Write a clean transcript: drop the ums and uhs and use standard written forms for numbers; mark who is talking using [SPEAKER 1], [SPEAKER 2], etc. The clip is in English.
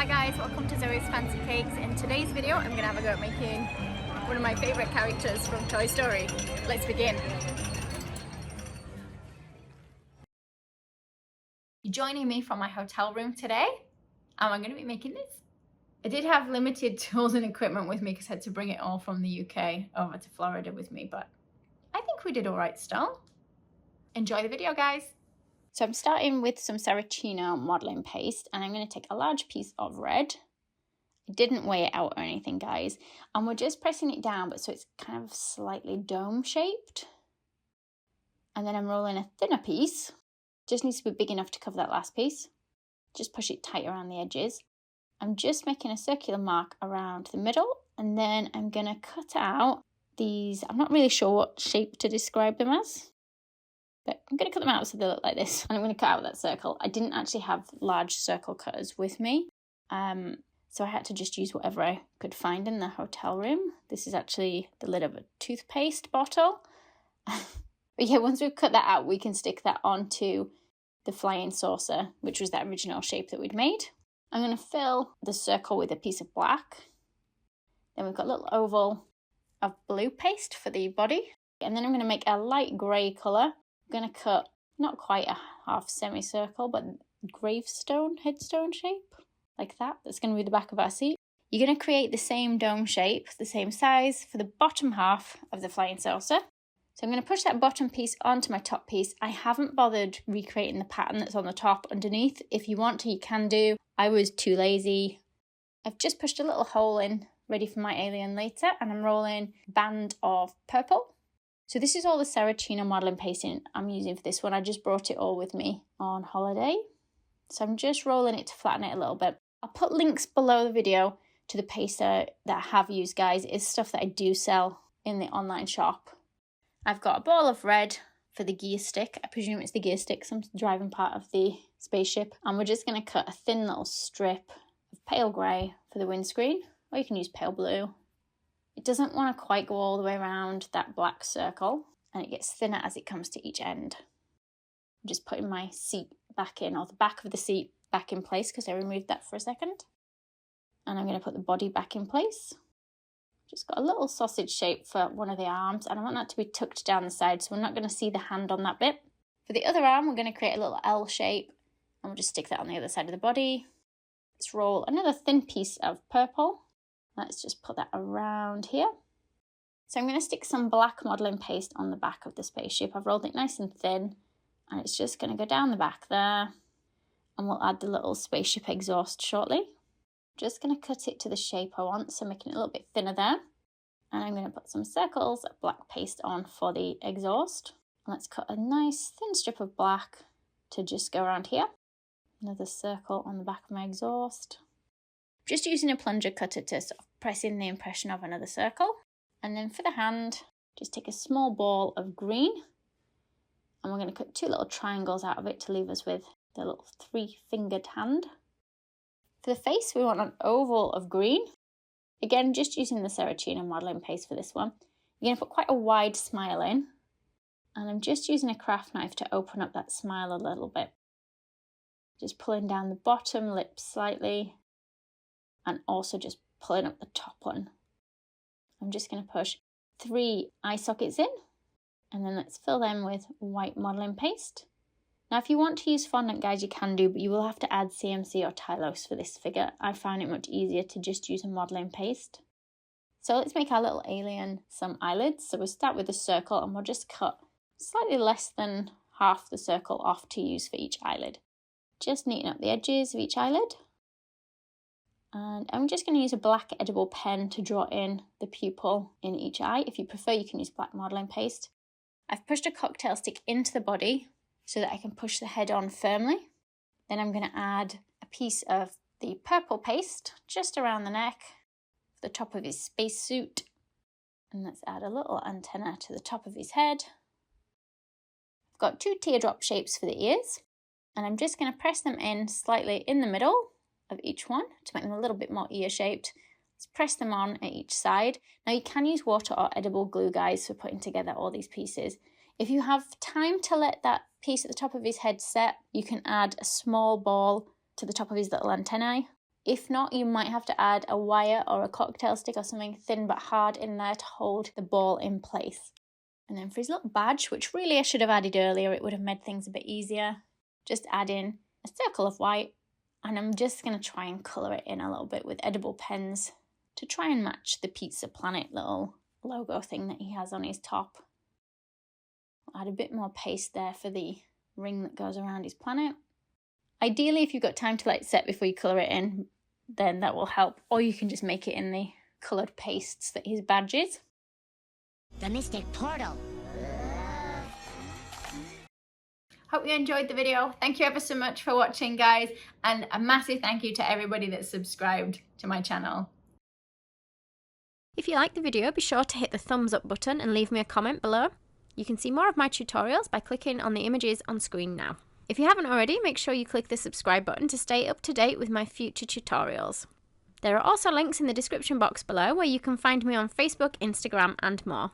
[SPEAKER 1] Hi guys, welcome to Zoe's Fancy Cakes. In today's video I'm going to have a go at making one of my favourite characters from Toy Story. Let's begin. You're joining me from my hotel room today and I'm going to be making this. I did have limited tools and equipment with me because I had to bring it all from the UK over to Florida with me, but I think we did alright still. Enjoy the video, guys. So I'm starting with some Saracino modelling paste and I'm going to take a large piece of red. I didn't weigh it out or anything, guys, and we're just pressing it down, but so it's kind of slightly dome shaped. And then I'm rolling a thinner piece. Just needs to be big enough to cover that last piece. Just push it tight around the edges. I'm just making a circular mark around the middle, and then I'm going to cut out these. I'm not really sure what shape to describe them as, but I'm going to cut them out so they look like this. And I'm going to cut out that circle. I didn't actually have large circle cutters with me, so I had to just use whatever I could find in the hotel room. This is actually the lid of a toothpaste bottle. But yeah, once we've cut that out, we can stick that onto the flying saucer, which was that original shape that we'd made. I'm going to fill the circle with a piece of black. Then we've got a little oval of blue paste for the body. And then I'm going to make a light grey colour. I'm going to cut not quite a half semicircle, but gravestone, headstone shape, like that. That's going to be the back of our seat. You're going to create the same dome shape, the same size, for the bottom half of the flying saucer. So I'm going to push that bottom piece onto my top piece. I haven't bothered recreating the pattern that's on the top underneath. If you want to, you can do. I was too lazy. I've just pushed a little hole in, ready for my alien later, and I'm rolling a band of purple. So this is all the Saracino modelling pasting I'm using for this one. I just brought it all with me on holiday. So I'm just rolling it to flatten it a little bit. I'll put links below the video to the paste that I have used, guys. It's stuff that I do sell in the online shop. I've got a ball of red for the gear stick. I presume it's the gear stick, some driving part of the spaceship. And we're just going to cut a thin little strip of pale grey for the windscreen, or you can use pale blue. It doesn't want to quite go all the way around that black circle, and it gets thinner as it comes to each end. I'm just putting my seat back in, or the back of the seat back in place, because I removed that for a second. And I'm going to put the body back in place. Just got a little sausage shape for one of the arms, and I want that to be tucked down the side, so we're not going to see the hand on that bit. For the other arm, we're going to create a little L shape, and we'll just stick that on the other side of the body. Let's roll another thin piece of purple. Let's just put that around here. So I'm going to stick some black modelling paste on the back of the spaceship. I've rolled it nice and thin, and it's just going to go down the back there, and we'll add the little spaceship exhaust shortly. Just going to cut it to the shape I want, so making it a little bit thinner there. And I'm going to put some circles of black paste on for the exhaust. And let's cut a nice thin strip of black to just go around here. Another circle on the back of my exhaust. Just using a plunger cutter to sort of press in the impression of another circle. And then for the hand, just take a small ball of green. And we're going to cut two little triangles out of it to leave us with the little three-fingered hand. For the face, we want an oval of green. Again, just using the Saracino modelling paste for this one. You're going to put quite a wide smile in. And I'm just using a craft knife to open up that smile a little bit. Just pulling down the bottom lip slightly. And also just pulling up the top one. I'm just going to push 3 eye sockets in. And then let's fill them with white modelling paste. Now, if you want to use fondant, guys, you can do, but you will have to add CMC or Tylose for this figure. I found it much easier to just use a modelling paste. So let's make our little alien some eyelids. So we'll start with a circle and we'll just cut slightly less than half the circle off to use for each eyelid. Just neaten up the edges of each eyelid. And I'm just going to use a black edible pen to draw in the pupil in each eye. If you prefer, you can use black modelling paste. I've pushed a cocktail stick into the body so that I can push the head on firmly. Then I'm going to add a piece of the purple paste just around the neck, the top of his spacesuit. And let's add a little antenna to the top of his head. I've got 2 teardrop shapes for the ears, and I'm just going to press them in slightly in the middle of each one to make them a little bit more ear-shaped. Let's press them on at each side. Now you can use water or edible glue, guys, for putting together all these pieces. If you have time to let that piece at the top of his head set, you can add a small ball to the top of his little antennae. If not, you might have to add a wire or a cocktail stick or something thin but hard in there to hold the ball in place. And then for his little badge, which really I should have added earlier, it would have made things a bit easier, just add in a circle of white, and I'm just going to try and colour it in a little bit with edible pens to try and match the Pizza Planet little logo thing that he has on his top. I'll add a bit more paste there for the ring that goes around his planet. Ideally, if you've got time to let it set before you colour it in, then that will help. Or you can just make it in the coloured pastes that his badge is.
[SPEAKER 2] The Mystic Portal.
[SPEAKER 1] Hope you enjoyed the video. Thank you ever so much for watching, guys. And a massive thank you to everybody that's subscribed to my channel.
[SPEAKER 3] If you liked the video, be sure to hit the thumbs up button and leave me a comment below. You can see more of my tutorials by clicking on the images on screen now. If you haven't already, make sure you click the subscribe button to stay up to date with my future tutorials. There are also links in the description box below where you can find me on Facebook, Instagram and more.